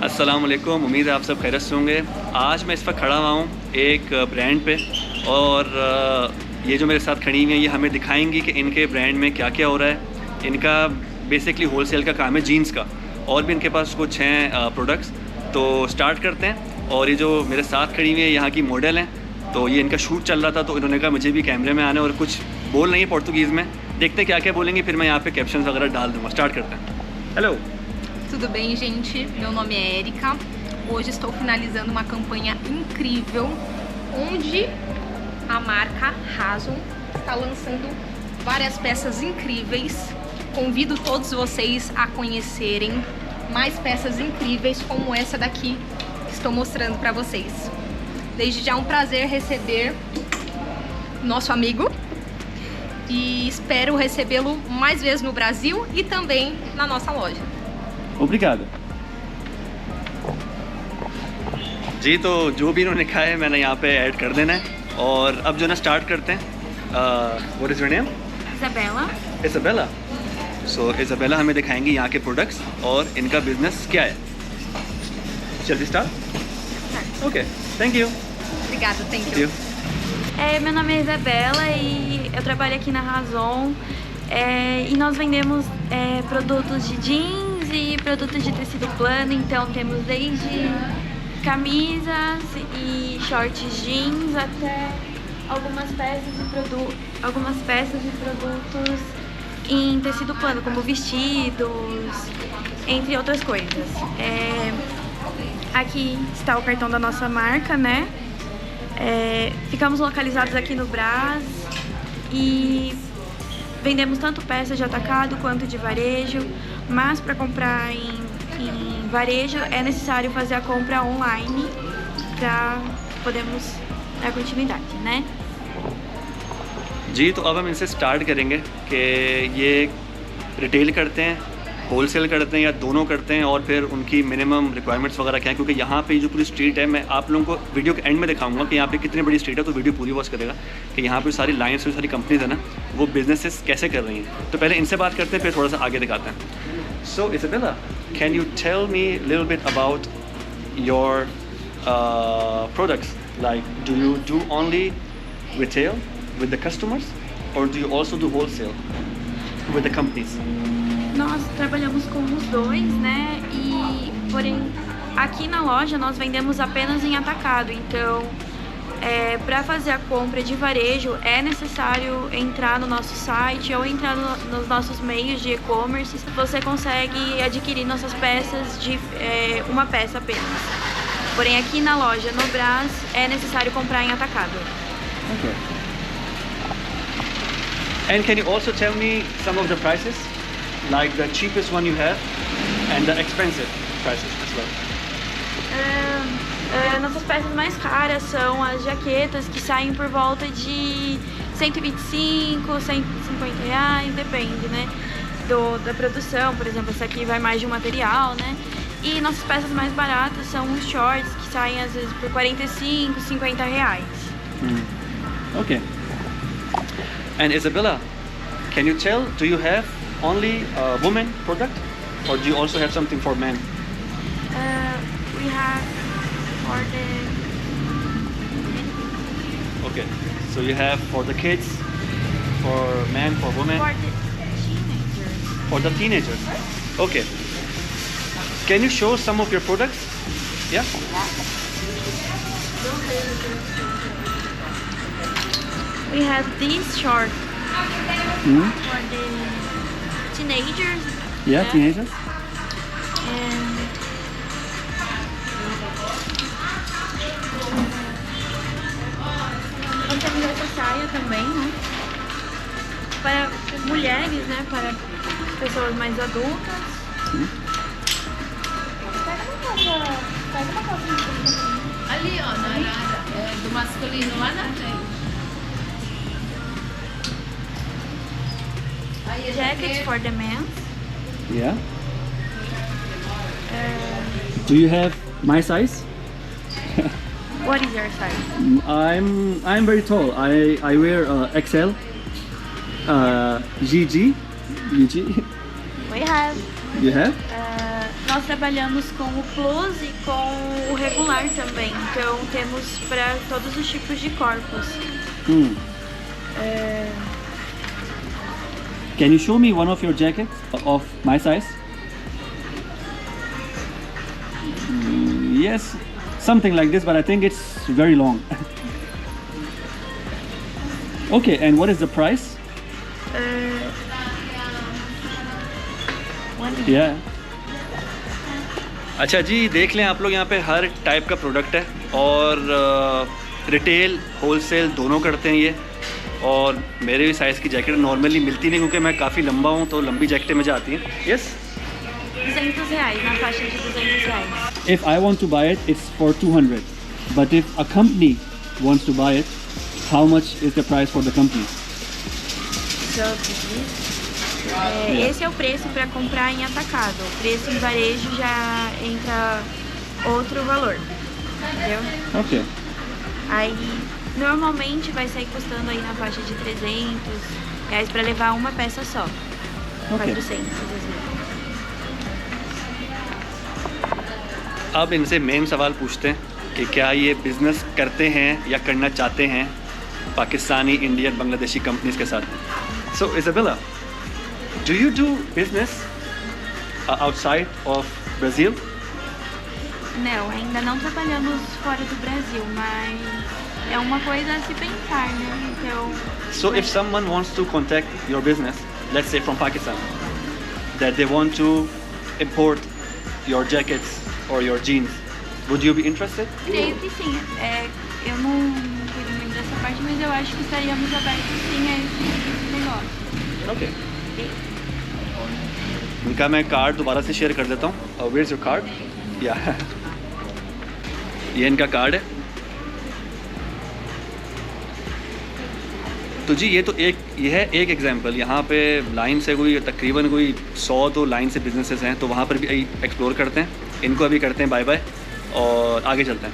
अस्सलाम वालेकुम, उम्मीद है आप सब खैरियत से होंगे। आज मैं इस वक्त खड़ा हुआ हूँ एक ब्रांड पे और ये जो मेरे साथ खड़ी हुई हैं ये हमें दिखाएंगी कि इनके ब्रांड में क्या क्या हो रहा है। इनका बेसिकली होलसेल का काम है जीन्स का, और भी इनके पास कुछ हैं प्रोडक्ट्स। तो स्टार्ट करते हैं। और ये जो मेरे साथ खड़ी हुई है यहाँ की मॉडल हैं, तो ये इनका शूट चल रहा था तो इन्होंने कहा मुझे भी कैमरे में आना है और कुछ बोल रही है पोर्तुगीज़ में। देखते हैं क्या क्या बोलेंगे, फिर मैं यहाँ पे कैप्शंस वगैरह डाल दूँगा। स्टार्ट करते हैं। Hello, Tudo bem, gente? Meu nome é Érica. Hoje estou finalizando uma campanha incrível onde a marca Rason está lançando várias peças incríveis. Convido todos vocês a conhecerem mais peças incríveis como essa daqui que estou mostrando para vocês. Desde já é um prazer receber nosso amigo e espero recebê-lo mais vezes no Brasil e também na nossa loja. ओब्रिगाडो। जी, तो जो भी इन्होंने कहा है मैंने यहाँ पे add कर देना है। और अब जो ना स्टार्ट करते हैं। What is your name? Isabela. Isabella. So Isabella हमें दिखाएंगी यहाँ के प्रोडक्ट्स और इनका बिजनेस क्या है। जल्दी start. Okay, thank you. Obrigada, thank you. Meu nome é Isabela e eu trabalho aqui na Rason e nós vendemos produtos de jeans e produtos de tecido plano. Então temos desde camisas e shorts jeans até algumas peças e produtos em tecido plano, como vestidos, entre outras coisas. Aqui está o cartão da nossa marca, né? Ficamos localizados aqui no Brás e vendemos tanto peças de atacado quanto de varejo, mas para comprar em varejo é necessário fazer a compra online para podermos dar continuidade, né? जी, तो अब हम इनसे start करेंगे कि ये retail करते हैं, wholesale करते हैं या दोनों करते हैं, और फिर उनकी मिनिमम रिक्वायरमेंट्स वगैरह क्या है। क्योंकि यहाँ पे जो पूरी स्ट्रीट है, मैं आप लोगों को वीडियो के एंड में दिखाऊंगा कि यहाँ पे कितनी बड़ी स्ट्रीट है, तो वीडियो पूरी वॉच करेगा कि यहाँ पे सारी लाइन्स और सारी कंपनीज है ना, वो बिजनेसेस कैसे कर रही हैं। तो पहले इनसे बात करते हैं, फिर थोड़ा सा आगे दिखाते हैं। So Isabella, can you tell me little bit about your products? Like, do you do only retail with the customers or do you also do wholesale with the companies? Nós trabalhamos com os dois, né? Porém, aqui na loja nós vendemos apenas em atacado. Então, para fazer a compra de varejo é necessário entrar no nosso site ou entrar nos nossos meios de e-commerce. Você consegue adquirir nossas peças de uma peça apenas. Porém, aqui na loja, no Brás, é necessário comprar em atacado. Okay. And can you also tell me some of the prices, like the cheapest one you have and the expensive prices as well? Nossas peças mais caras são as jaquetas, que saem por volta de 125, 150 reais, depende, né, da produção. Por exemplo, essa aqui vai mais de um material, né? E nossas peças mais baratas são os shorts, que saem às vezes por 45, 50 reais. Okay. And Isabella, can you tell, do you have only women product or do you also have something for men? We have for the... Okay, so you have for the kids, for men, for women? For the teenagers. For the teenagers. Okay. Can you show some of your products? Yeah? We have these shorts for the teenagers. Yeah, teenagers. And nós temos essa saia também, né? Para mulheres, né? Para pessoas mais adultas. Pega uma calça. Ali, ó, do masculino lá na frente. Jackets for the men. Yeah. Do you have my size? What is your size? I'm very tall. I wear XL, GG, UG. We have You have? nós trabalhamos com o Plus e com o regular também. Então temos para todos os tipos de corpos. Can you show me one of your jackets of my size? Yes, something like this, but I think it's very long. Okay, and what is the price? Yeah. अच्छा जी, देख लें आप लोग, यहाँ पे हर type का product है और रिटेल होलसेल दोनों करते हैं ये। और मेरे भी साइज़ की जैकेट नॉर्मली मिलती नहीं क्योंकि मैं काफ़ी लंबा हूँ, तो लंबी जैकेटें मुझे आती हैं। Yes, R$200, na faixa de R$200. If I want to buy it, it's for 200. But if a company wants to buy it, how much is the price for the company? Esse é o preço para comprar em atacado. O preço em varejo já entra outro valor, entendeu? Okay. Aí normalmente vai sair custando aí na faixa de R$300 para levar uma peça só. Okay. 400 às vezes. अब इनसे main सवाल पूछते हैं कि क्या ये business करते हैं या करना चाहते हैं पाकिस्तानी, इंडियन, बांग्लादेशी कंपनीज के साथ। सो Isabella, do you do business outside of Brazil? Não, ainda não trabalhamos fora do Brasil, mas é uma coisa a se pensar, né? Então, So if someone wants to contact your business, let's say from Pakistan, that they want to import your jackets or your jeans, would you be interested? creio que sim. Eu não cuido muito dessa parte, mas eu acho que estaríamos abertos sim a esse negócio. Okay. इनका मैं card दोबारा से share कर देता हूँ। Where's your card? Yeah. ये इनका card है। तो जी ये है एक एग्जांपल। यहाँ पे लाइन से कोई तकरीबन कोई 100 तो लाइन से बिजनेसेस हैं, तो वहाँ पर भी एक्सप्लोर करते हैं। इनको अभी करते हैं बाय बाय और आगे चलते हैं।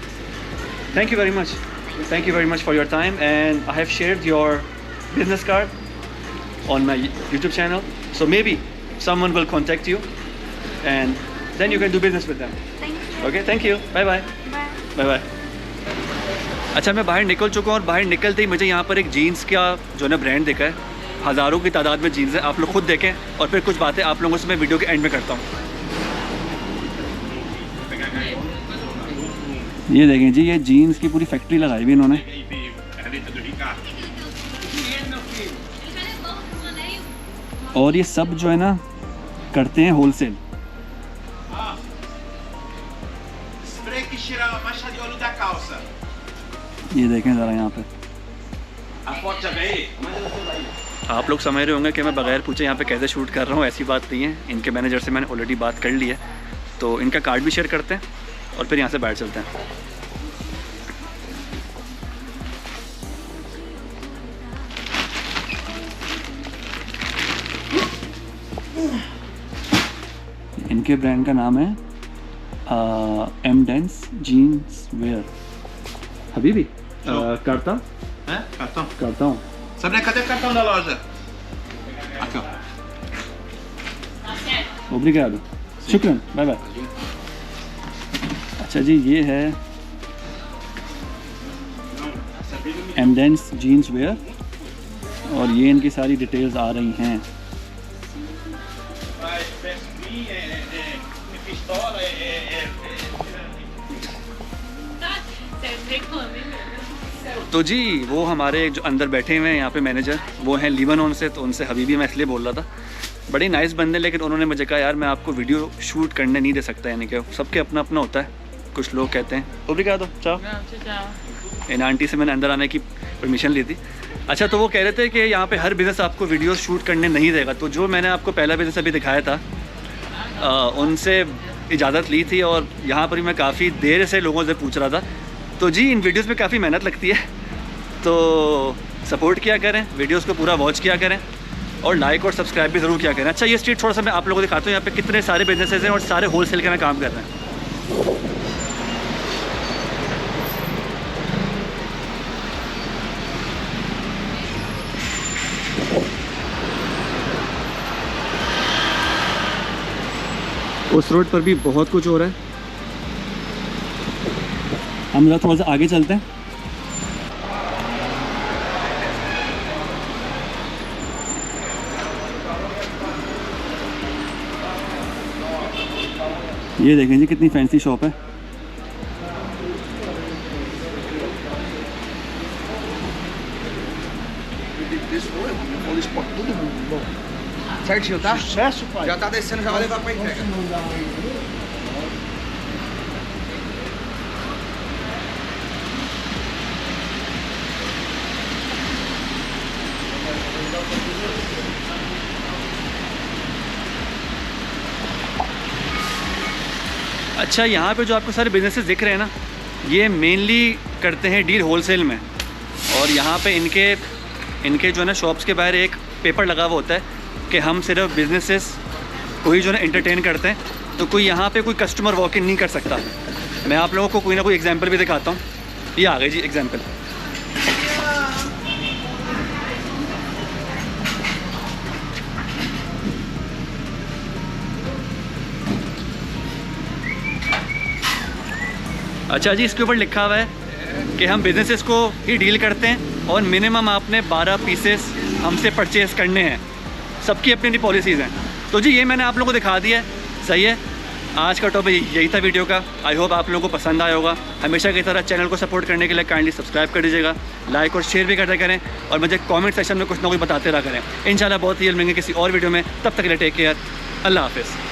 Thank you very much for your time and I have shared your business card on my YouTube channel, so maybe someone will contact you and then you can do business with them. Thank you. Okay, thank you, bye bye. Bye. अच्छा, मैं बाहर निकल चुका हूँ और बाहर निकलते ही मुझे यहाँ पर एक जीन्स का जो है ना ब्रांड दिखा है। हज़ारों की तादाद में जीन्स है, आप लोग खुद देखें और फिर कुछ बातें आप लोगों से मैं वीडियो के एंड में करता हूँ। ये देखें जी, ये जीन्स की पूरी फैक्ट्री लगाई हुई इन्होंने। और ये सब जो है ना करते हैं wholesale. Spray que tira a mancha de óleo da calça. ये देखें ज़रा यहाँ पे। A foto já veio? आप लोग समझ रहे होंगे कि मैं बगैर पूछे यहाँ पे कैसे शूट कर रहा हूँ। ऐसी बात नहीं है, इनके मैनेजर से मैंने ऑलरेडी बात कर ली है, तो इनका कार्ड भी शेयर करते हैं और फिर यहाँ से बाहर चलते हैं। इनके ब्रांड का नाम है M-Dance जीन्स वेयर। हबीबी करता हूँ। Sabrina, cadê o cartão da loja? Aqui, ó. ओब्रिगाडो, शुक्रिया, बाय बाय। अच्छा जी, ये है M-Dance जीन्स वेयर और ये इनकी सारी डिटेल्स आ रही हैं। तो जी वो हमारे जो अंदर बैठे हुए हैं यहाँ पे मैनेजर, वो हैं लीबानोन से, तो उनसे हबीबी मैं इसलिए बोल रहा था। बड़ी नाइस बंदे, लेकिन उन्होंने मुझे कहा यार मैं आपको वीडियो शूट करने नहीं दे सकता, यानी कि सबके अपना अपना होता है। कुछ लोग कहते हैं ओब्रिगाडो, चाओ। इन आंटी से मैंने अंदर आने की परमिशन ली थी। अच्छा, तो वो कह रहे थे कि यहाँ पे हर बिज़नेस आपको वीडियो शूट करने नहीं देगा। तो जो मैंने आपको पहला बिज़नेस अभी दिखाया था, उनसे इजाज़त ली थी और यहाँ पर भी मैं काफ़ी देर से लोगों से पूछ रहा था। तो जी इन वीडियोस में काफ़ी मेहनत लगती है, तो सपोर्ट किया करें, वीडियोस को पूरा वॉच किया करें और लाइक और सब्सक्राइब भी ज़रूर किया करें। अच्छा, ये स्ट्रीट थोड़ा सा मैं आप लोगों को दिखाता हूँ। यहाँ पे कितने सारे बिजनेसेस हैं और सारे होलसेल के में काम कर रहे हैं। उस रोड पर भी बहुत कुछ हो रहा है। हम जरा थोड़ा सा आगे चलते हैं। ये देखें जी कितनी फैंसी शॉप है। Certinho, tá? Sucesso, pai. Já tá descendo, já vai levar pra entrega. अच्छा, यहाँ पे जो आपको सारे बिजनेसेस दिख रहे हैं ना, ये मेनली करते हैं डील होलसेल में। और यहाँ पे इनके जो है ना शॉप्स के बाहर एक पेपर लगा हुआ होता है कि हम सिर्फ बिजनेसेस को ही जो है ना एंटरटेन करते हैं, तो कोई यहाँ पे कोई कस्टमर वॉक इन नहीं कर सकता। मैं आप लोगों को कोई ना कोई एग्जांपल भी दिखाता हूँ। ये आ गई जी एग्जांपल। अच्छा जी, इसके ऊपर लिखा हुआ है कि हम बिजनेसेस को ही डील करते हैं और मिनिमम आपने 12 पीसेस हमसे परचेज़ करने हैं। सबकी अपनी अपनी पॉलिसीज़ हैं। तो जी ये मैंने आप लोगों को दिखा दिया है। सही है, आज का टॉपिक यही था वीडियो का। आई होप आप लोगों को पसंद आया होगा। हमेशा की तरह चैनल को सपोर्ट करने के लिए काइंडली सब्सक्राइब कर दीजिएगा, लाइक और शेयर भी करते करें और मुझे कमेंट सेक्शन में कुछ ना कुछ बताते रहा करें। इंशाल्लाह बहुत ही जल्द मिलेंगे किसी और वीडियो में। तब तक के लिए टेक केयर, अल्लाह हाफ़िज़।